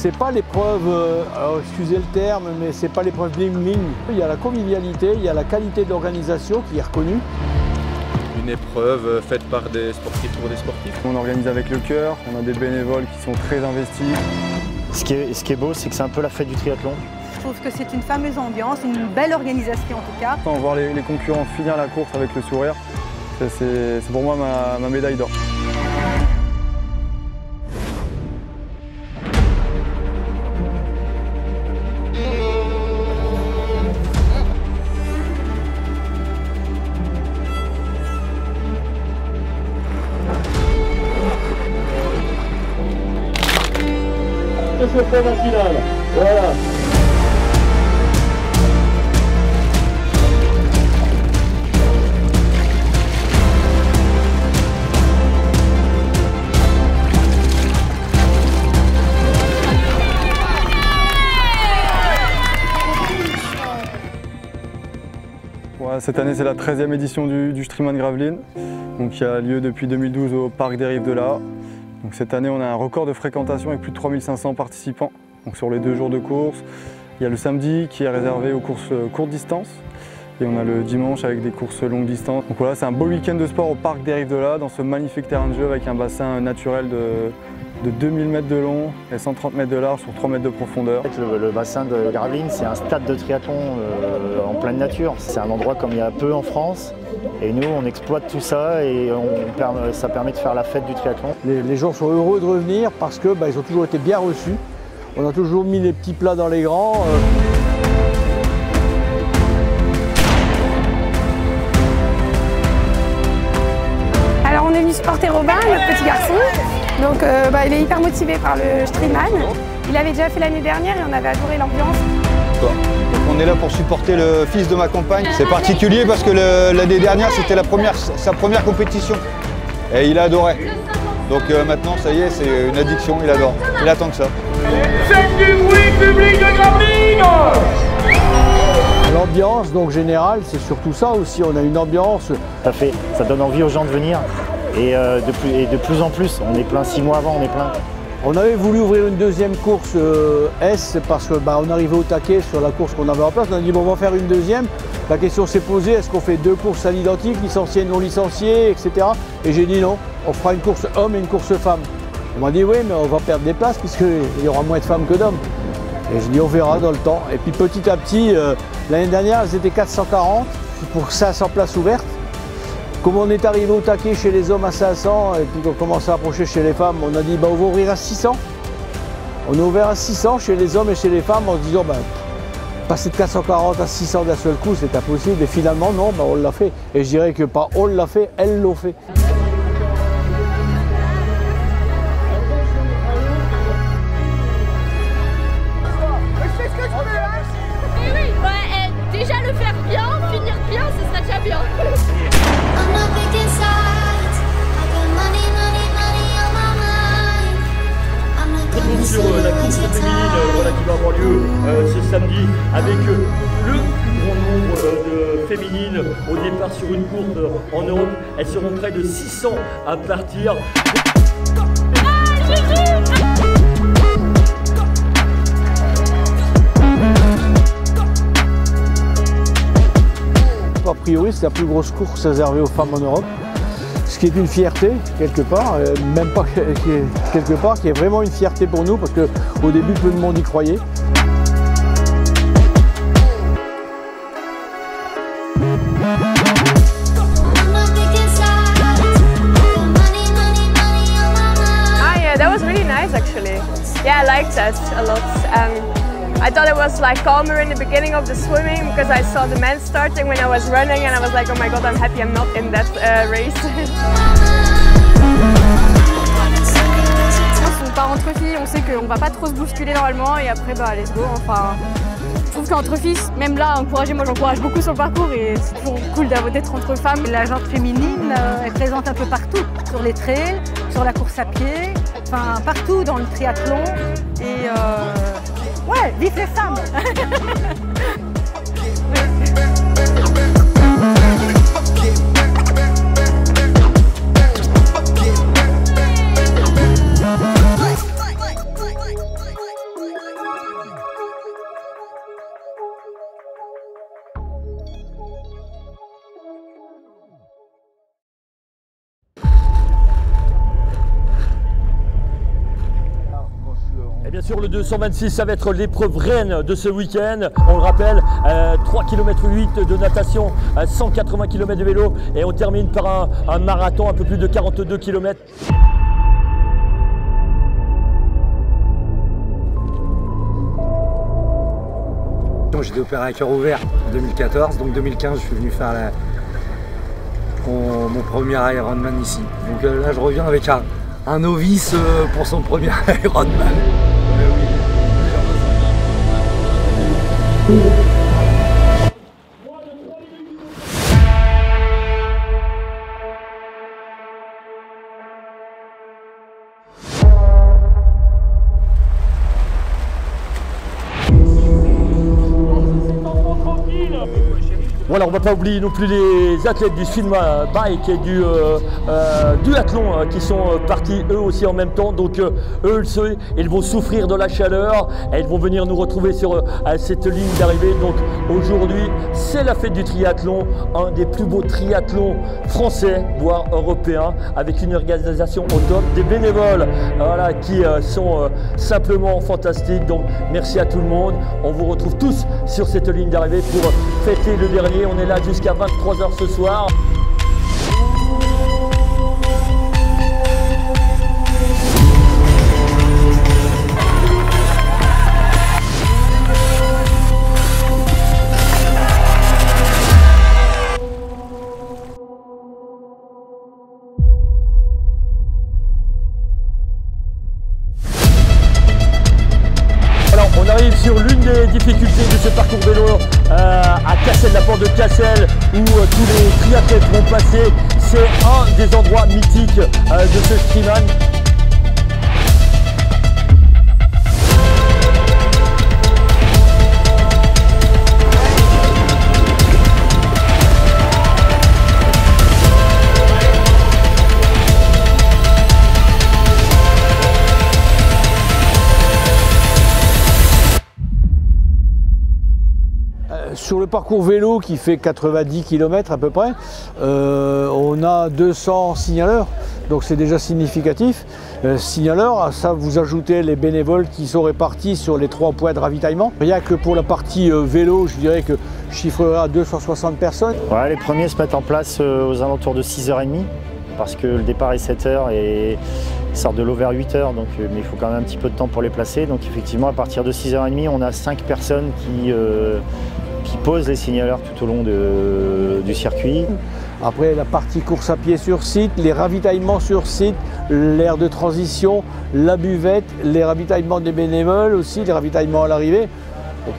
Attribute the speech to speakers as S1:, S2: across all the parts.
S1: C'est pas l'épreuve, excusez le terme, mais c'est pas l'épreuve bling-bling. Il y a la convivialité, il y a la qualité d'organisation qui est reconnue.
S2: Une épreuve faite par des sportifs pour des sportifs.
S3: On organise avec le cœur, on a des bénévoles qui sont très investis.
S4: Ce qui est beau, c'est que c'est un peu la fête du triathlon.
S5: Je trouve que c'est une fameuse ambiance, une belle organisation en tout cas.
S3: Voir les concurrents finir la course avec le sourire, c'est pour moi ma médaille d'or.
S6: Ce point la finale. Voilà.
S3: Ouais, cette année, c'est la 13e édition du Streamman Gravelines, donc qui a lieu depuis 2012 au Parc des Rives de l'Aa. Donc cette année, on a un record de fréquentation avec plus de 3500 participants donc sur les 2 jours de course. Il y a le samedi qui est réservé aux courses courte distance et on a le dimanche avec des courses longue distance. Donc voilà, c'est un beau week-end de sport au Parc des Rives de l'Aa dans ce magnifique terrain de jeu avec un bassin naturel de 2000 mètres de long et 130 mètres de large sur 3 mètres de profondeur.
S4: Le bassin de Gravelines, c'est un stade de triathlon en pleine nature. C'est un endroit comme il y a peu en France. Et nous, on exploite tout ça et ça permet de faire la fête du triathlon.
S1: Les gens sont heureux de revenir parce que ils ont toujours été bien reçus. On a toujours mis les petits plats dans les grands.
S7: Alors on est venu supporter Robin, notre petit garçon. Donc il est hyper motivé par le Streamman. Il avait déjà fait l'année dernière et on avait adoré l'ambiance.
S8: Donc on est là pour supporter le fils de ma compagne. C'est particulier parce que l'année dernière c'était sa première compétition et il a adoré. Donc maintenant ça y est, c'est une addiction, il adore. Il attend que ça.
S6: Faites du bruit public de Gravelines.
S1: L'ambiance donc générale, c'est surtout ça aussi. On a une ambiance.
S4: Ça donne envie aux gens de venir et de plus en plus. On est plein 6 mois avant, on est plein.
S1: On avait voulu ouvrir une deuxième course S parce qu'on arrivait au taquet sur la course qu'on avait en place. On a dit bon, on va faire une deuxième. La question s'est posée, est-ce qu'on fait 2 courses à l'identique, licenciés, non licenciés, etc. Et j'ai dit non, on fera une course homme et une course femme. On m'a dit oui, mais on va perdre des places puisqu'il y aura moins de femmes que d'hommes. Et je dis on verra dans le temps. Et puis petit à petit, l'année dernière, elles étaient 440 pour 500 places ouvertes. Comme on est arrivé au taquet chez les hommes à 500 et puis qu'on commence à approcher chez les femmes, on a dit on va ouvrir à 600. On a ouvert à 600 chez les hommes et chez les femmes en se disant passer de 440 à 600 d'un seul coup, c'est impossible. Et finalement, non, on l'a fait. Et je dirais que pas on l'a fait, elles l'ont fait.
S9: Déjà le faire bien, finir bien, ce serait déjà bien.
S6: Sur la course féminine qui va avoir lieu ce samedi avec le plus grand nombre de féminines au départ sur une course en Europe. Elles seront près de 600 à partir.
S1: A priori, c'est la plus grosse course réservée aux femmes en Europe. Ce qui est une fierté, quelque part, même pas quelque part, qui est vraiment une fierté pour nous, parce qu'au début, peu de monde y croyait.
S7: That was really nice actually. Yeah, I liked that a lot. I thought it was like calmer in the beginning of the swimming because I saw the men starting when I was running and I was like, oh my god, I'm happy I'm not in that race.
S10: On part entre filles, on sait qu'on va pas trop se bousculer normalement et après let's go. Enfin, je trouve qu'entre filles, même là, moi j'encourage beaucoup sur le parcours et c'est toujours cool d'être entre femmes.
S5: La jante féminine est présente un peu partout, sur les trails, sur la course à pied, enfin partout dans le triathlon et ouais, vive les femmes.
S6: Sur le 226, ça va être l'épreuve reine de ce week-end. On le rappelle, 3,8 km de natation, 180 km de vélo et on termine par un marathon un peu plus de 42 km.
S11: J'ai été opéré à cœur ouvert en 2014, donc 2015 je suis venu faire mon premier Ironman ici. Donc là je reviens avec un novice pour son premier Ironman.
S6: Voilà, on ne va pas oublier non plus les athlètes du swim bike et du duathlon qui sont partis eux aussi en même temps. Donc eux, ils vont souffrir de la chaleur et ils vont venir nous retrouver sur cette ligne d'arrivée. Donc aujourd'hui, c'est la fête du triathlon, un des plus beaux triathlons français, voire européens, avec une organisation au top, des bénévoles voilà, qui sont simplement fantastiques. Donc merci à tout le monde. On vous retrouve tous sur cette ligne d'arrivée pour fêter le dernier. On est là jusqu'à 23 h ce soir. On arrive sur l'une des difficultés de ce parcours vélo à Cassel, la porte de Cassel, où tous les triathlètes vont passer. C'est un des endroits mythiques de ce Streamman.
S1: Sur le parcours vélo qui fait 90 km à peu près, on a 200 signaleurs, donc c'est déjà significatif. Signaleurs, à ça vous ajoutez les bénévoles qui sont répartis sur les 3 points de ravitaillement. Rien que pour la partie vélo, je dirais que je chiffrerai à 260 personnes.
S4: Ouais, les premiers se mettent en place aux alentours de 6h30, parce que le départ est 7h et ils sortent de l'eau vers 8h, donc, mais il faut quand même un petit peu de temps pour les placer. Donc effectivement, à partir de 6h30, on a 5 personnes qui posent les signaleurs tout au long du circuit.
S1: Après la partie course à pied sur site, les ravitaillements sur site, l'aire de transition, la buvette, les ravitaillements des bénévoles aussi, les ravitaillements à l'arrivée.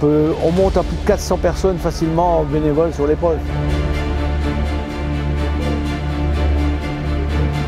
S1: On monte à plus de 400 personnes facilement en bénévoles sur l'épreuve.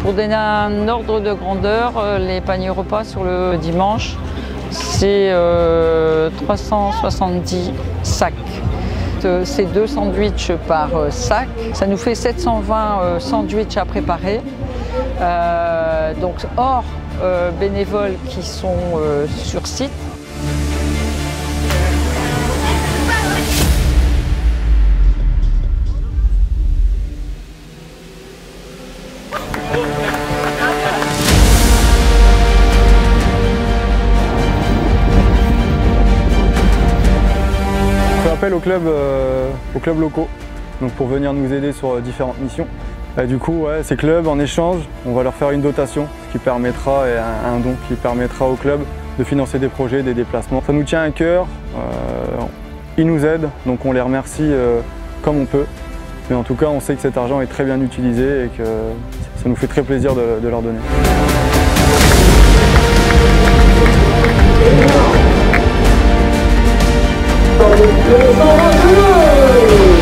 S12: Pour donner un ordre de grandeur, les paniers repas sur le dimanche, c'est 370 sacs. C'est 2 sandwichs par sac. Ça nous fait 720 sandwichs à préparer. Donc hors bénévoles qui sont sur site.
S3: Aux clubs locaux, donc pour venir nous aider sur différentes missions. Et du coup, ouais, ces clubs, en échange, on va leur faire une dotation, ce qui permettra, et un don qui permettra au club de financer des projets, des déplacements. Ça nous tient à cœur, ils nous aident, donc on les remercie comme on peut. Mais en tout cas, on sait que cet argent est très bien utilisé et que ça nous fait très plaisir de leur donner.
S13: Let's go!